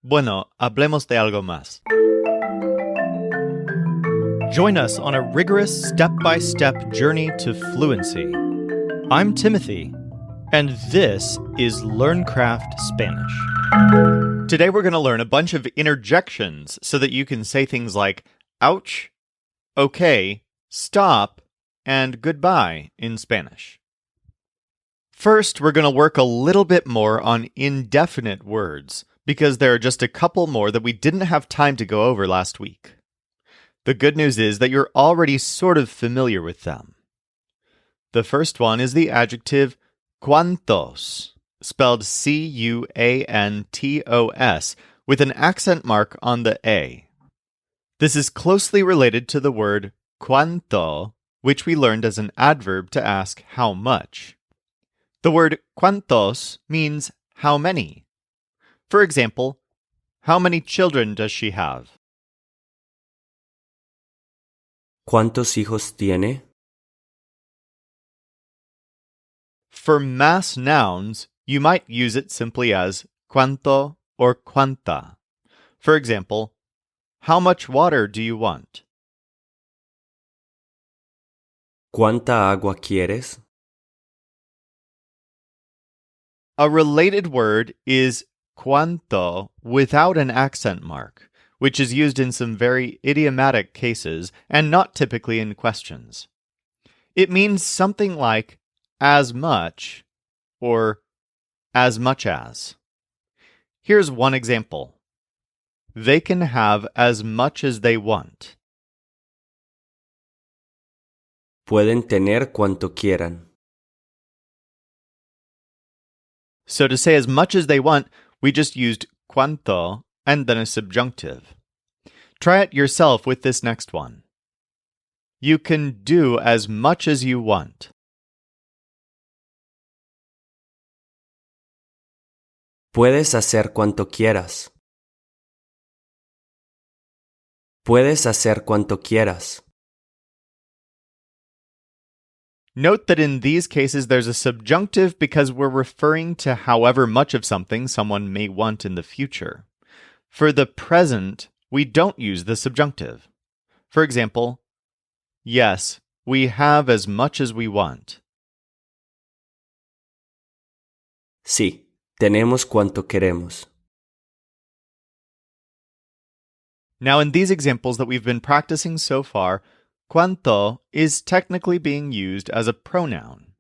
Bueno, hablemos de algo más. Join us on a rigorous step-by-step journey to fluency. I'm Timothy, and this is LearnCraft Spanish. Today we're going to learn a bunch of interjections so that you can say things like ouch, okay, stop, and goodbye in Spanish. First, we're going to work a little bit more on indefinite words, because there are just a couple more that we didn't have time to go over last week. The good news is that you're already sort of familiar with them. The first one is the adjective cuantos, spelled C-U-A-N-T-O-S, with an accent mark on the A. This is closely related to the word cuánto, which we learned as an adverb to ask how much. The word cuántos means how many. For example, how many children does she have? ¿Cuántos hijos tiene? For mass nouns, you might use it simply as cuánto or cuánta. For example, how much water do you want? ¿Cuánta agua quieres? A related word is cuánto without an accent mark, which is used in some very idiomatic cases and not typically in questions. It means something like as much or as much as. Here's one example. They can have as much as they want. Pueden tener cuanto quieran. So to say as much as they want, we just used cuánto and then a subjunctive. Try it yourself with this next one. You can do as much as you want. Puedes hacer cuanto quieras. Puedes hacer cuanto quieras. Note that in these cases there's a subjunctive because we're referring to however much of something someone may want in the future. For the present, we don't use the subjunctive. For example, yes, we have as much as we want. Sí, tenemos cuanto queremos. Now in these examples that we've been practicing so far, cuánto is technically being used as a pronoun.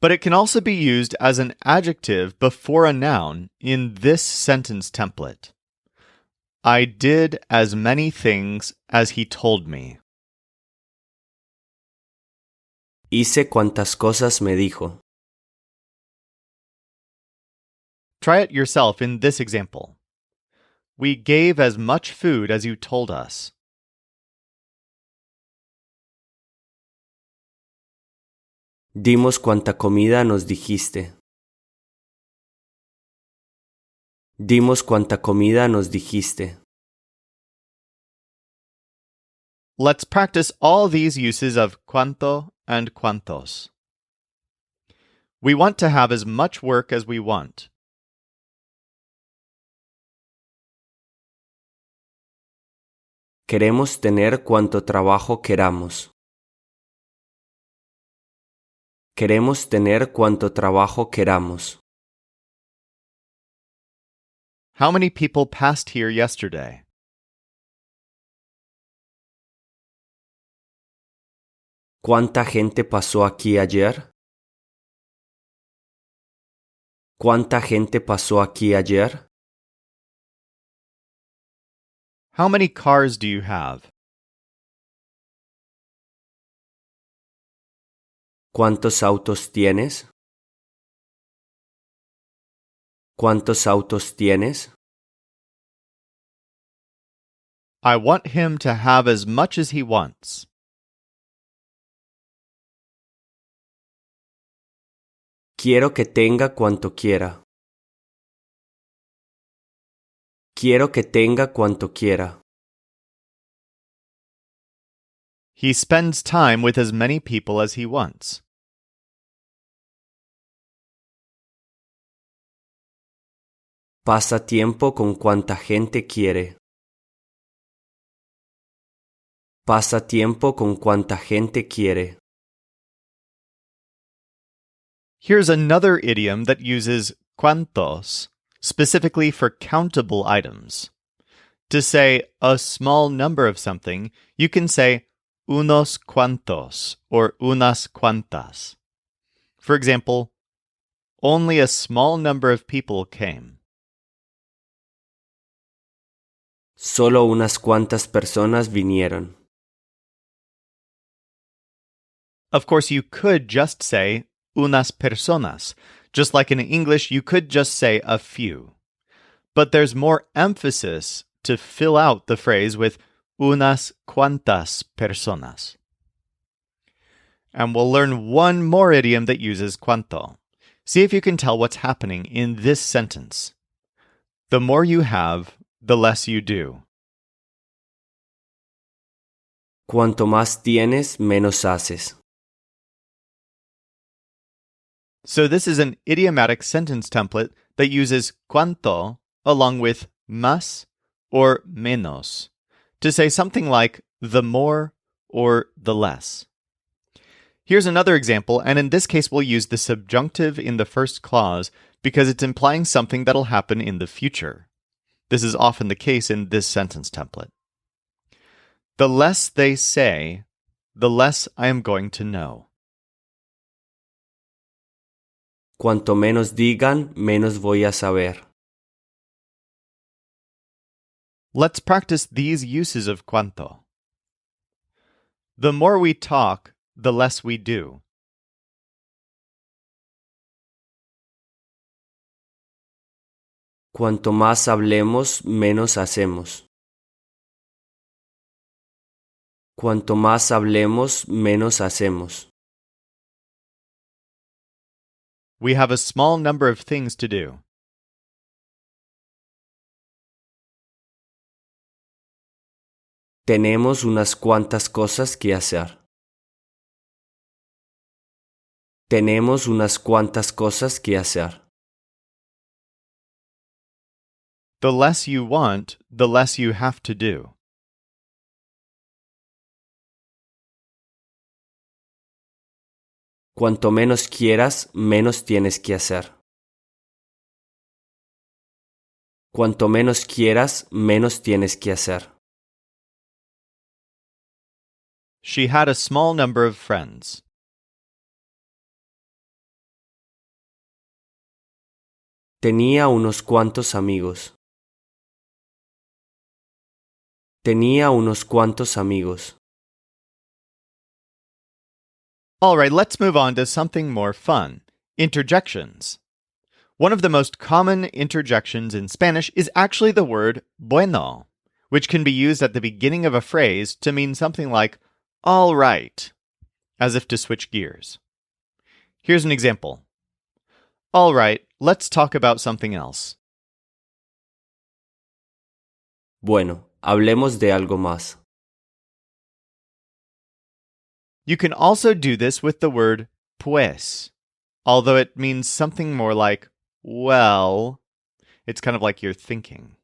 But it can also be used as an adjective before a noun in this sentence template. I did as many things as he told me. Hice cuantas cosas me dijo. Try it yourself in this example. We gave as much food as you told us. Dimos cuanta comida nos dijiste. Dimos cuanta comida nos dijiste. Let's practice all these uses of cuánto and cuántos. We want to have as much work as we want. Queremos tener cuanto trabajo queramos. Queremos tener cuanto trabajo queramos. How many people passed here yesterday? ¿Cuánta gente pasó aquí ayer? ¿Cuánta gente pasó aquí ayer? How many cars do you have? ¿Cuántos autos tienes? ¿Cuántos autos tienes? I want him to have as much as he wants. Quiero que tenga cuanto quiera. Quiero que tenga cuanto quiera. He spends time with as many people as he wants. Pasa tiempo con cuanta gente quiere. Pasa tiempo con cuanta gente quiere. Here's another idiom that uses cuantos, specifically for countable items. To say a small number of something, you can say unos cuantos or unas cuantas. For example, only a small number of people came. Solo unas cuantas personas vinieron. Of course, you could just say unas personas. Just like in English, you could just say a few. But there's more emphasis to fill out the phrase with unas cuantas personas. And we'll learn one more idiom that uses cuanto. See if you can tell what's happening in this sentence. The more you have, the less you do. Cuanto más tienes, menos haces. So this is an idiomatic sentence template that uses cuanto along with más or menos to say something like the more or the less. Here's another example, and in this case we'll use the subjunctive in the first clause because it's implying something that'll happen in the future. This is often the case in this sentence template. The less they say, the less I am going to know. Cuanto menos digan, menos voy a saber. Let's practice these uses of cuanto. The more we talk, the less we do. Cuanto más hablemos, menos hacemos. Cuanto más hablemos, menos hacemos. We have a small number of things to do. Tenemos unas cuantas cosas que hacer. Tenemos unas cuantas cosas que hacer. The less you want, the less you have to do. Cuanto menos quieras, menos tienes que hacer. Cuanto menos quieras, menos tienes que hacer. She had a small number of friends. Tenía unos cuantos amigos. Tenía unos cuantos amigos. All right, let's move on to something more fun. Interjections. One of the most common interjections in Spanish is actually the word bueno, which can be used at the beginning of a phrase to mean something like, all right, as if to switch gears. Here's an example. All right, let's talk about something else. Bueno, hablemos de algo más. You can also do this with the word pues, although it means something more like, well. It's kind of like you're thinking.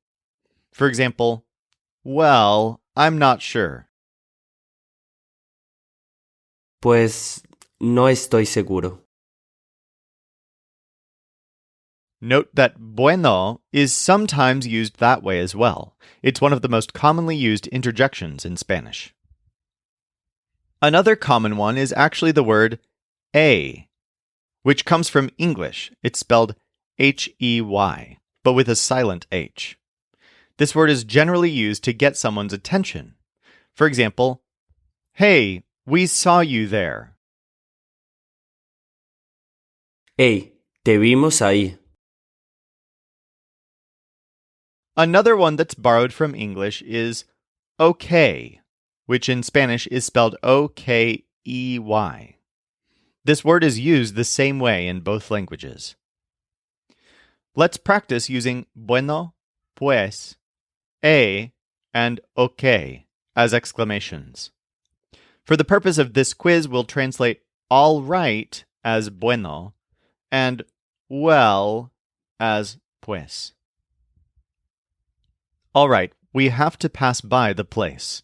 For example, well, I'm not sure. Pues no estoy seguro. Note that bueno is sometimes used that way as well. It's one of the most commonly used interjections in Spanish. Another common one is actually the word a, which comes from English. It's spelled H-E-Y, but with a silent H. This word is generally used to get someone's attention. For example, hey, we saw you there. Hey, te vimos ahí. Another one that's borrowed from English is okay, which in Spanish is spelled O-K-E-Y. This word is used the same way in both languages. Let's practice using bueno, pues, and okay as exclamations. For the purpose of this quiz, we'll translate all right as bueno and well as pues. All right, we have to pass by the place.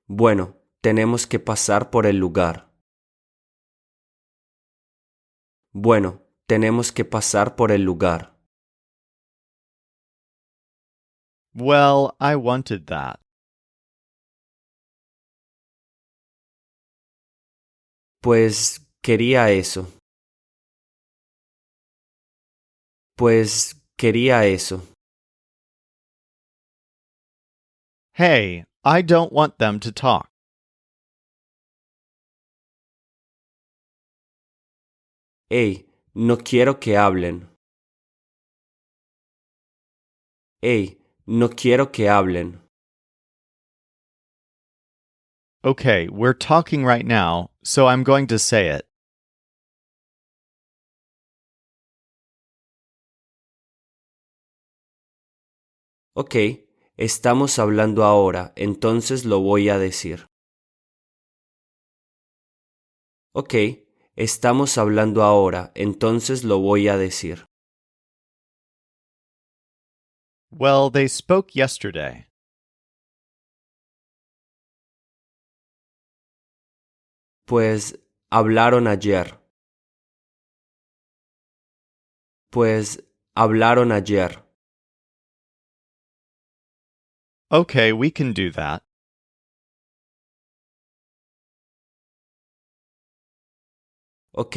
Bueno, tenemos que pasar por el lugar. Bueno, tenemos que pasar por el lugar. Well, I wanted that. Pues quería eso. Pues quería eso. Hey, I don't want them to talk. Hey, no quiero que hablen. Hey, no quiero que hablen. Okay, we're talking right now, so I'm going to say it. Ok, estamos hablando ahora, entonces lo voy a decir. Ok, estamos hablando ahora, entonces lo voy a decir. Well, they spoke yesterday. Pues hablaron ayer. Pues hablaron ayer. Okay, we can do that. Ok,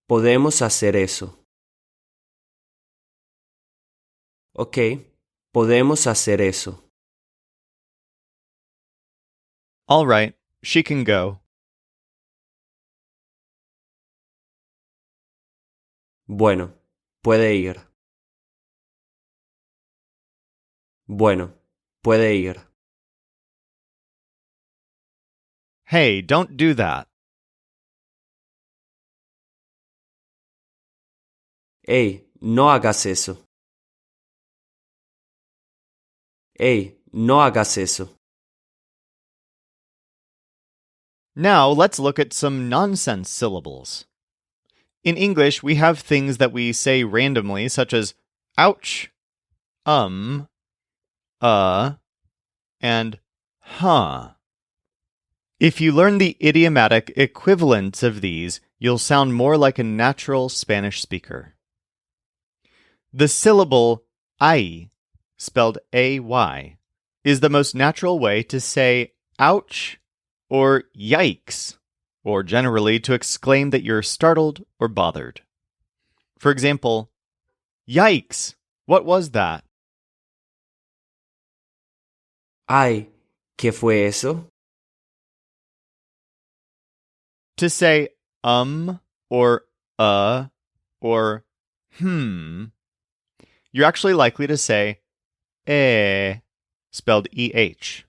podemos hacer eso. Ok, podemos hacer eso. All right, she can go. Bueno, puede ir. Bueno, puede ir. Hey, don't do that. Hey, no hagas eso. Hey, no hagas eso. Now let's look at some nonsense syllables. In English, we have things that we say randomly, such as ouch, and huh. If you learn the idiomatic equivalents of these, you'll sound more like a natural Spanish speaker. The syllable ay, spelled ay, is the most natural way to say ouch or yikes, or generally to exclaim that you're startled or bothered. For example, yikes, what was that? Ay, ¿qué fue eso? To say or or you're actually likely to say spelled EH.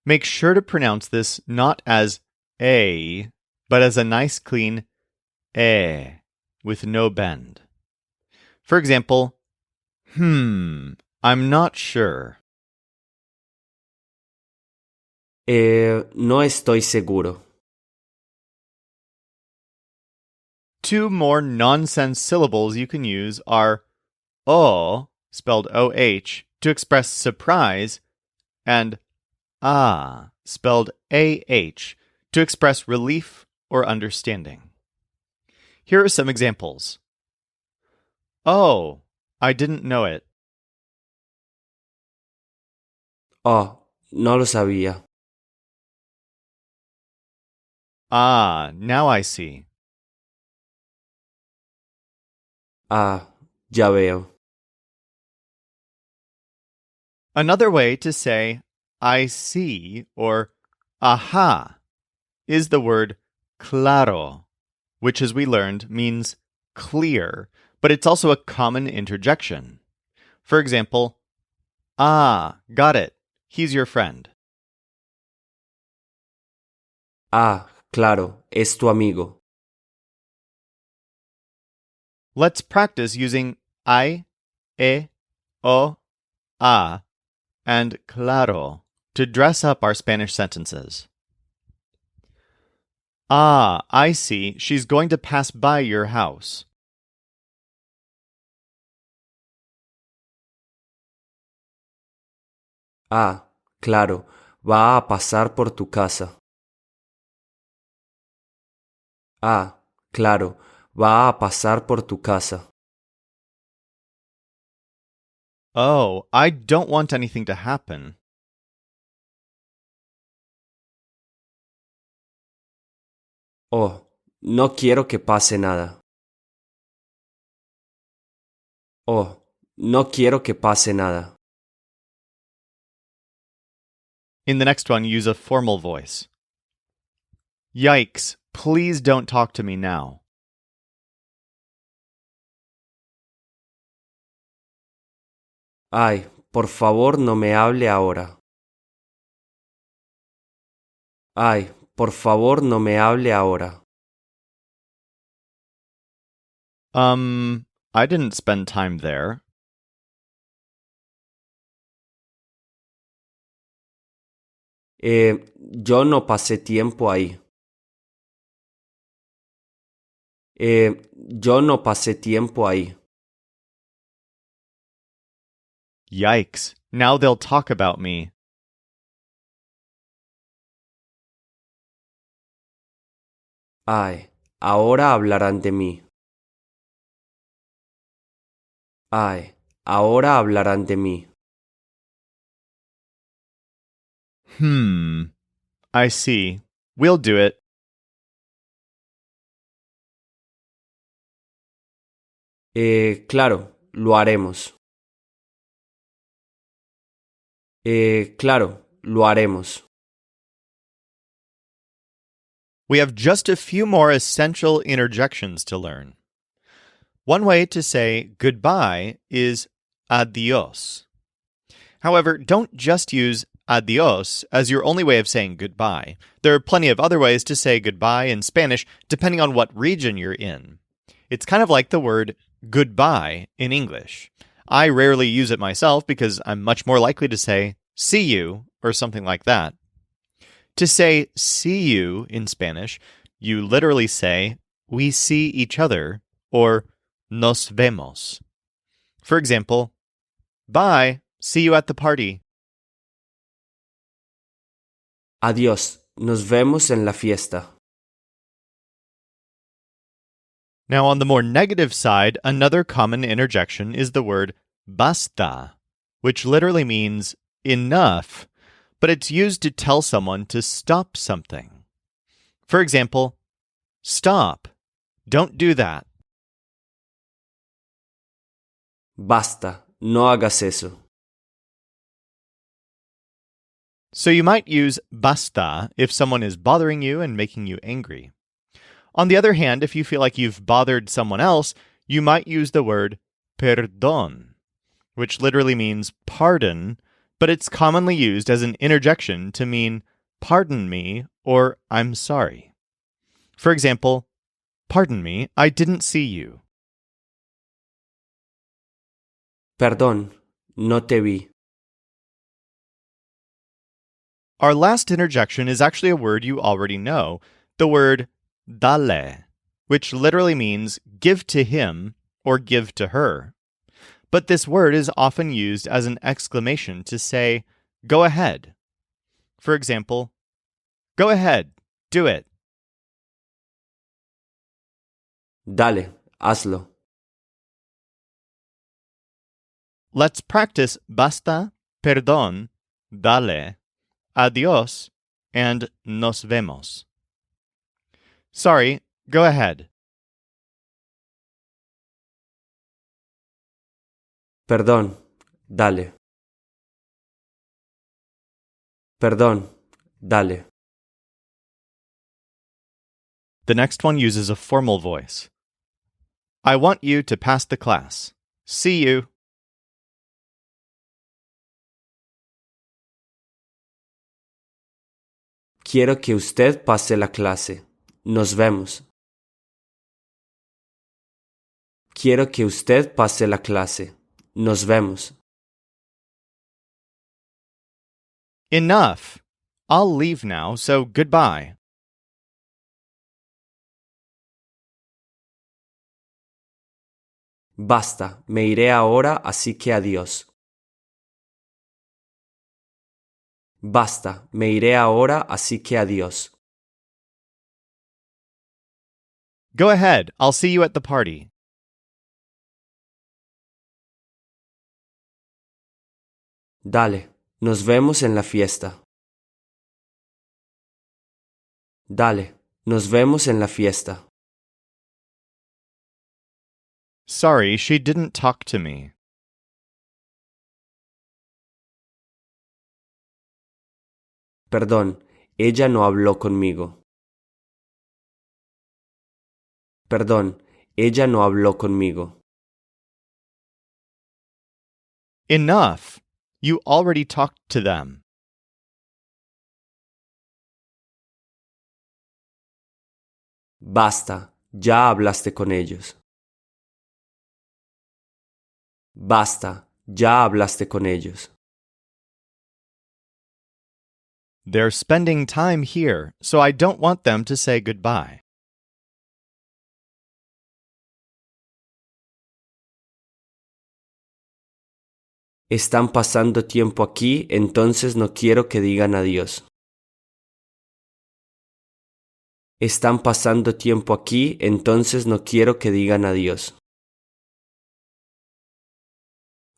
Make sure to pronounce this not as a, but as a nice clean with no bend. For example, I'm not sure. No estoy seguro. Two more nonsense syllables you can use are O, spelled OH, to express surprise, and spelled AH, to express relief or understanding. Here are some examples. Oh, I didn't know it. Oh, no lo sabía. Ah, now I see. Ah, ya veo. Another way to say I see or aha is the word claro, which, as we learned, means clear, but it's also a common interjection. For example, got it. He's your friend. Ah, claro, es tu amigo. Let's practice using I, o, and claro to dress up our Spanish sentences. Ah, I see. She's going to pass by your house. Ah, claro, va a pasar por tu casa. Ah, claro, va a pasar por tu casa. Oh, I don't want anything to happen. Oh, no quiero que pase nada. Oh, no quiero que pase nada. In the next one, use a formal voice. Yikes, please don't talk to me now. Ay, por favor no me hable ahora. Ay, por favor no me hable ahora. I didn't spend time there. Yo no pasé tiempo ahí. Yo no pasé tiempo ahí. Yikes, now they'll talk about me. Ay, ahora hablarán de mí. Ay, ahora hablarán de mí. I see. We'll do it. Claro, lo haremos. Claro, lo haremos. We have just a few more essential interjections to learn. One way to say goodbye is adios. However, don't just use adios as your only way of saying goodbye. There are plenty of other ways to say goodbye in Spanish, depending on what region you're in. It's kind of like the word goodbye in English. I rarely use it myself because I'm much more likely to say see you or something like that. To say see you in Spanish, you literally say we see each other or nos vemos. For example, bye, see you at the party. Adiós, nos vemos en la fiesta. Now, on the more negative side, another common interjection is the word basta, which literally means enough, but it's used to tell someone to stop something. For example, stop. Don't do that. Basta, no hagas eso. So you might use basta if someone is bothering you and making you angry. On the other hand, if you feel like you've bothered someone else, you might use the word perdón, which literally means pardon, but it's commonly used as an interjection to mean pardon me or I'm sorry. For example, pardon me, I didn't see you. Perdón, no te vi. Our last interjection is actually a word you already know, the word dale, which literally means give to him or give to her. But this word is often used as an exclamation to say, go ahead. For example, go ahead, do it. Dale, hazlo. Let's practice basta, perdón, dale, adiós, and nos vemos. Sorry, go ahead. Perdón, dale. Perdón, dale. The next one uses a formal voice. I want you to pass the class. See you. Quiero que usted pase la clase. Nos vemos. Quiero que usted pase la clase. Nos vemos. Enough. I'll leave now, so goodbye. Basta, me iré ahora, así que adiós. Basta, me iré ahora, así que adiós. Go ahead, I'll see you at the party. Dale, nos vemos en la fiesta. Dale, nos vemos en la fiesta. Sorry, she didn't talk to me. Perdón, ella no habló conmigo. Perdón, ella no habló conmigo. Enough! You already talked to them. Basta, ya hablaste con ellos. Basta, ya hablaste con ellos. They're spending time here, so I don't want them to say goodbye. Están pasando tiempo aquí, entonces no quiero que digan adiós. Están pasando tiempo aquí, entonces no quiero que digan adiós.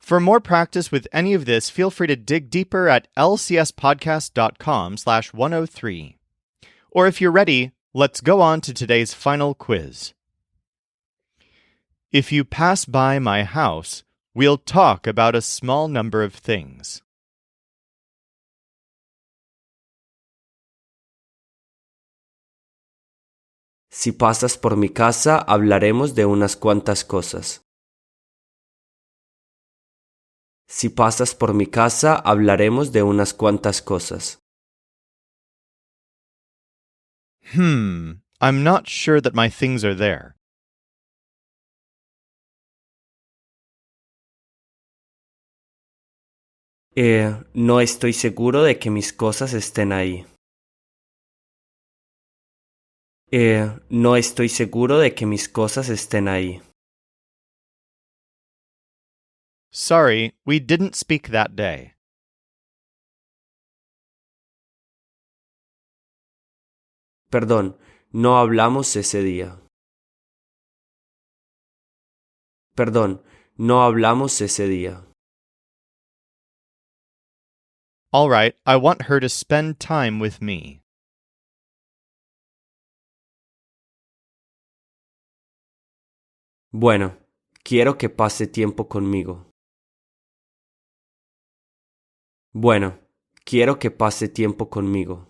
For more practice with any of this, feel free to dig deeper at lcspodcast.com/103. Or if you're ready, let's go on to today's final quiz. If you pass by my house, we'll talk about a small number of things. Si pasas por mi casa, hablaremos de unas cuantas cosas. Si pasas por mi casa, hablaremos de unas cuantas cosas. I'm not sure that my things are there. No estoy seguro de que mis cosas estén ahí. No estoy seguro de que mis cosas estén ahí. Sorry, we didn't speak that day. Perdón, no hablamos ese día. Perdón, no hablamos ese día. All right, I want her to spend time with me. Bueno, quiero que pase tiempo conmigo. Bueno, quiero que pase tiempo conmigo.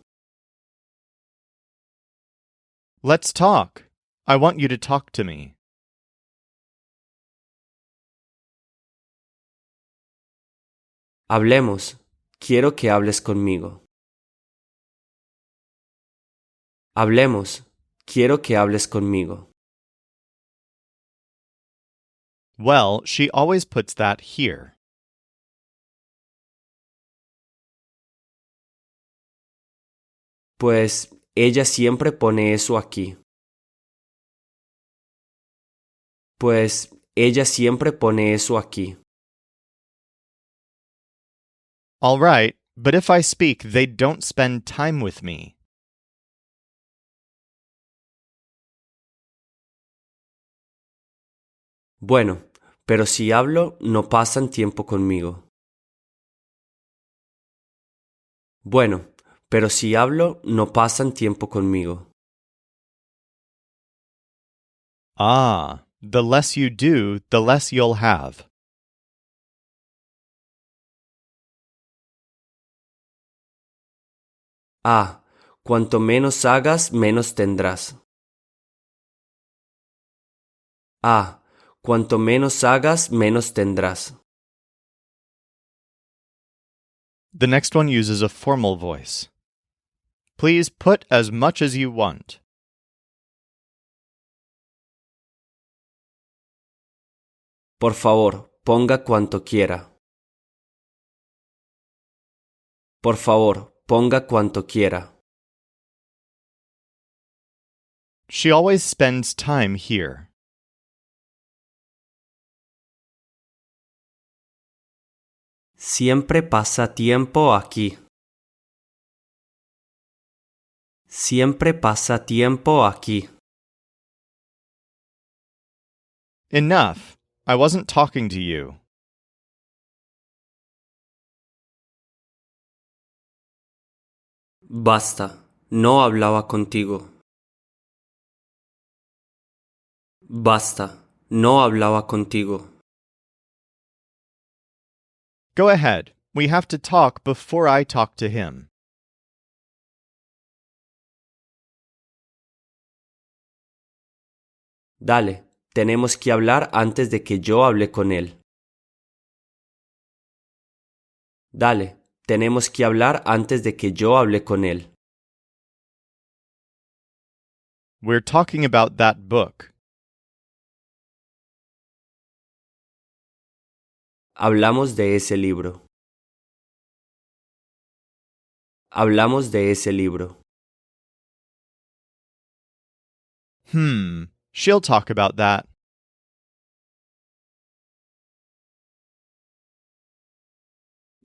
Let's talk. I want you to talk to me. Hablemos. Quiero que hables conmigo. Hablemos. Quiero que hables conmigo. Well, she always puts that here. Pues ella siempre pone eso aquí. Pues ella siempre pone eso aquí. All right, but if I speak, they don't spend time with me. Bueno, pero si hablo, no pasan tiempo conmigo. Bueno, pero si hablo, no pasan tiempo conmigo. Ah, the less you do, the less you'll have. Ah, cuanto menos hagas, menos tendrás. Ah, cuanto menos hagas, menos tendrás. The next one uses a formal voice. Please put as much as you want. Por favor, ponga cuanto quiera. Por favor, ponga cuanto quiera. She always spends time here. Siempre pasa tiempo aquí. Siempre pasa tiempo aquí. Enough. I wasn't talking to you. Basta, no hablaba contigo. Basta, no hablaba contigo. Go ahead. We have to talk before I talk to him. Dale, tenemos que hablar antes de que yo hable con él. Dale, tenemos que hablar antes de que yo hable con él. We're talking about that book. Hablamos de ese libro. Hablamos de ese libro. She'll talk about that.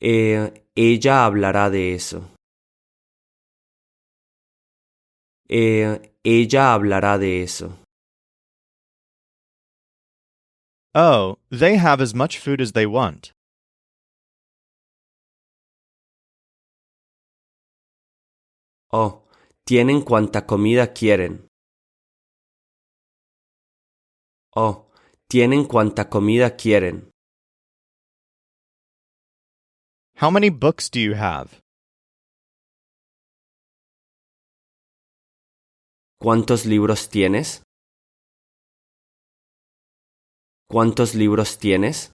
Ella hablará de eso. Ella hablará de eso. Oh, they have as much food as they want. Oh, tienen cuanta comida quieren. Oh, tienen cuanta comida quieren. How many books do you have? ¿Cuántos libros tienes? ¿Cuántos libros tienes?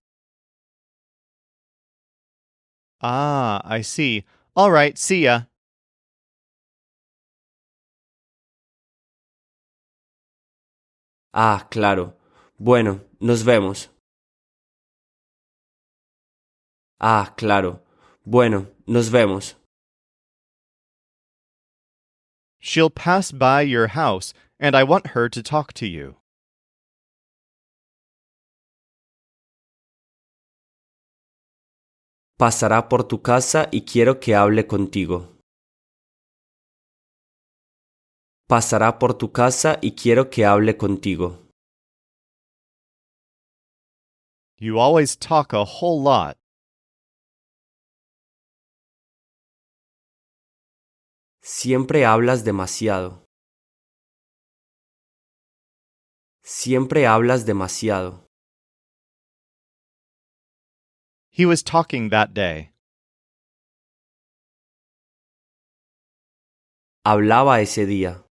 Ah, I see. All right, see ya. Ah, claro. Bueno, nos vemos. Ah, claro. Bueno, nos vemos. She'll pass by your house, and I want her to talk to you. Pasará por tu casa y quiero que hable contigo. Pasará por tu casa y quiero que hable contigo. You always talk a whole lot. Siempre hablas demasiado. Siempre hablas demasiado. He was talking that day. Hablaba ese día.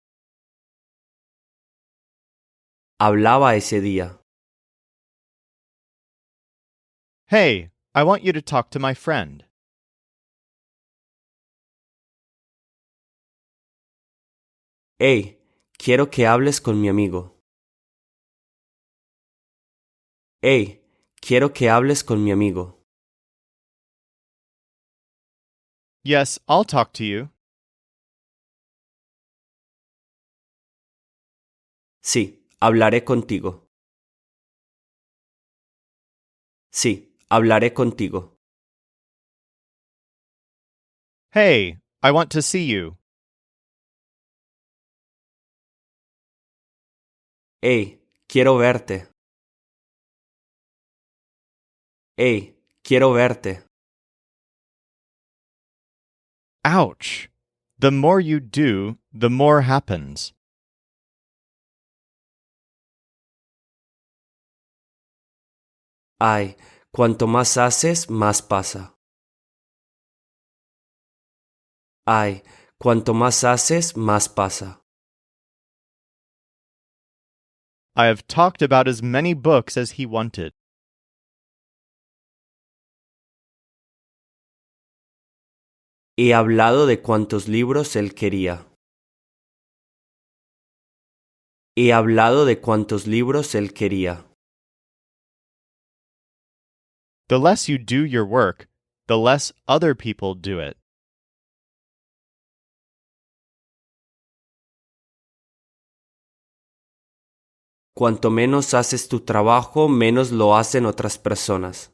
Hablaba ese día. Hey, I want you to talk to my friend. Hey, quiero que hables con mi amigo. Hey, quiero que hables con mi amigo. Yes, I'll talk to you. Sí, hablaré contigo. Sí, hablaré contigo. Hey, I want to see you. Hey, quiero verte. Hey, quiero verte. Ouch! The more you do, the more happens. Ay, cuanto más haces, más pasa. Ay, cuanto más haces, más pasa. I have talked about as many books as he wanted. He hablado de cuantos libros él quería. He hablado de cuantos libros él quería. The less you do your work, the less other people do it. Cuanto menos haces tu trabajo, menos lo hacen otras personas.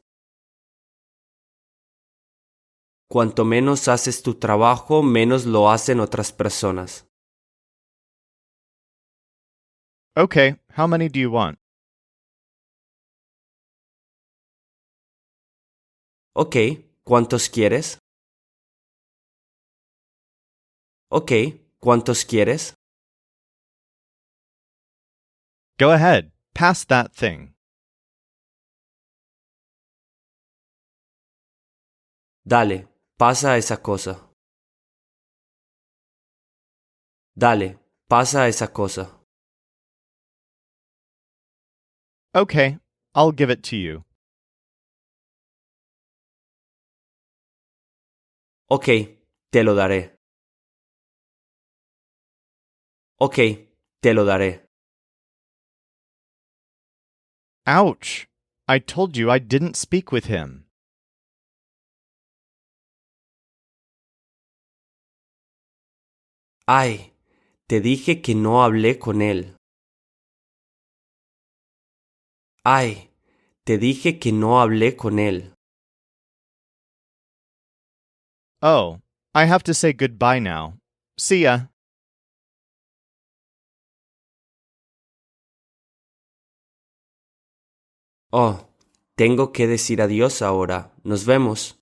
Cuanto menos haces tu trabajo, menos lo hacen otras personas. Okay, how many do you want? Ok, ¿cuántos quieres? Ok, ¿cuántos quieres? Go ahead, pass that thing. Dale, pasa esa cosa. Dale, pasa esa cosa. Okay, I'll give it to you. Ok, te lo daré. Ok, te lo daré. Ouch! I told you I didn't speak with him. Ay, te dije que no hablé con él. Ay, te dije que no hablé con él. Oh, I have to say goodbye now. See ya. Oh, tengo que decir adiós ahora. Nos vemos.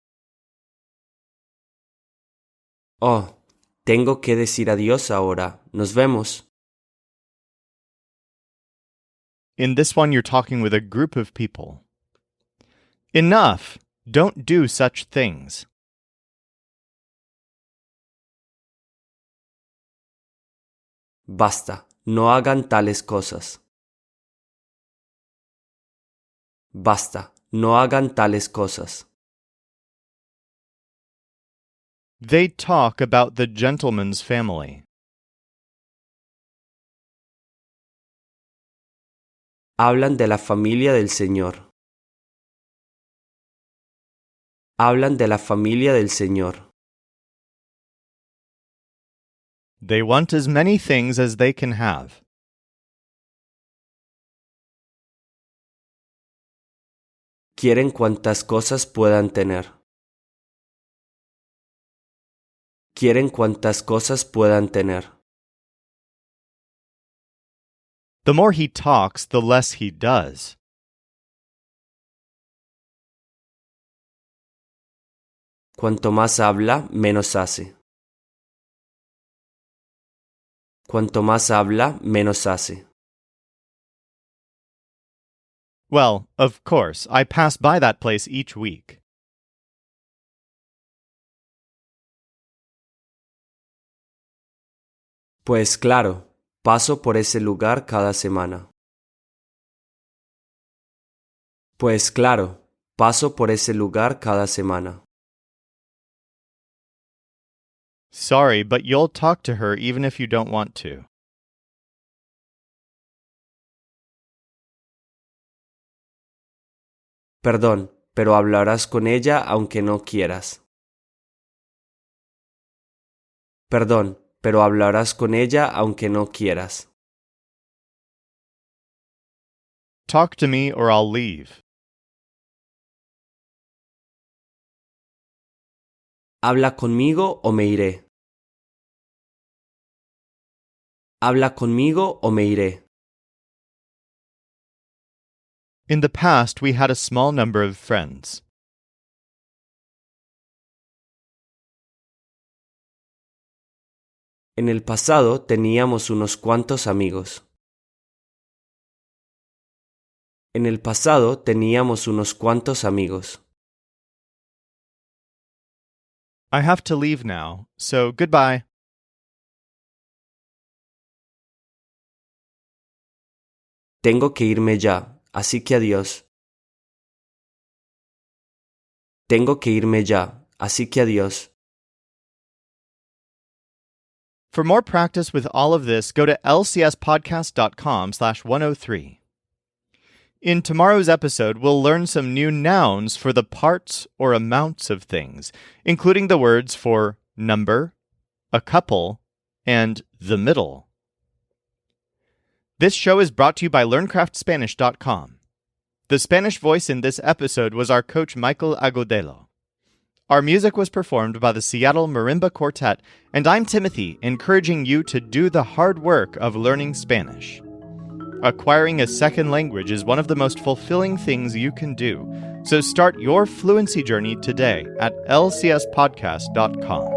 Oh, tengo que decir adiós ahora. Nos vemos. In this one, you're talking with a group of people. Enough! Don't do such things. Basta, no hagan tales cosas. Basta, no hagan tales cosas. They talk about the gentleman's family. Hablan de la familia del Señor. Hablan de la familia del Señor. They want as many things as they can have. Quieren cuantas cosas puedan tener. Quieren cuantas cosas puedan tener. The more he talks, the less he does. Cuanto más habla, menos hace. Cuanto más habla, menos hace. Well, of course, I pass by that place each week. Pues claro, paso por ese lugar cada semana. Pues claro, paso por ese lugar cada semana. Sorry, but you'll talk to her even if you don't want to. Perdón, pero hablarás con ella aunque no quieras. Perdón, pero hablarás con ella aunque no quieras. Talk to me or I'll leave. Habla conmigo o me iré. Habla conmigo o me iré. In the past, we had a small number of friends. En el pasado teníamos unos cuantos amigos. En el pasado teníamos unos cuantos amigos. I have to leave now, so goodbye. Tengo que irme ya, así que adiós. Tengo que irme ya, así que adiós. For more practice with all of this, go to lcspodcast.com/103. In tomorrow's episode, we'll learn some new nouns for the parts or amounts of things, including the words for number, a couple, and the middle. This show is brought to you by LearnCraftSpanish.com. The Spanish voice in this episode was our coach Michael Agudelo. Our music was performed by the Seattle Marimba Quartet, and I'm Timothy, encouraging you to do the hard work of learning Spanish. Acquiring a second language is one of the most fulfilling things you can do. So start your fluency journey today at lcspodcast.com.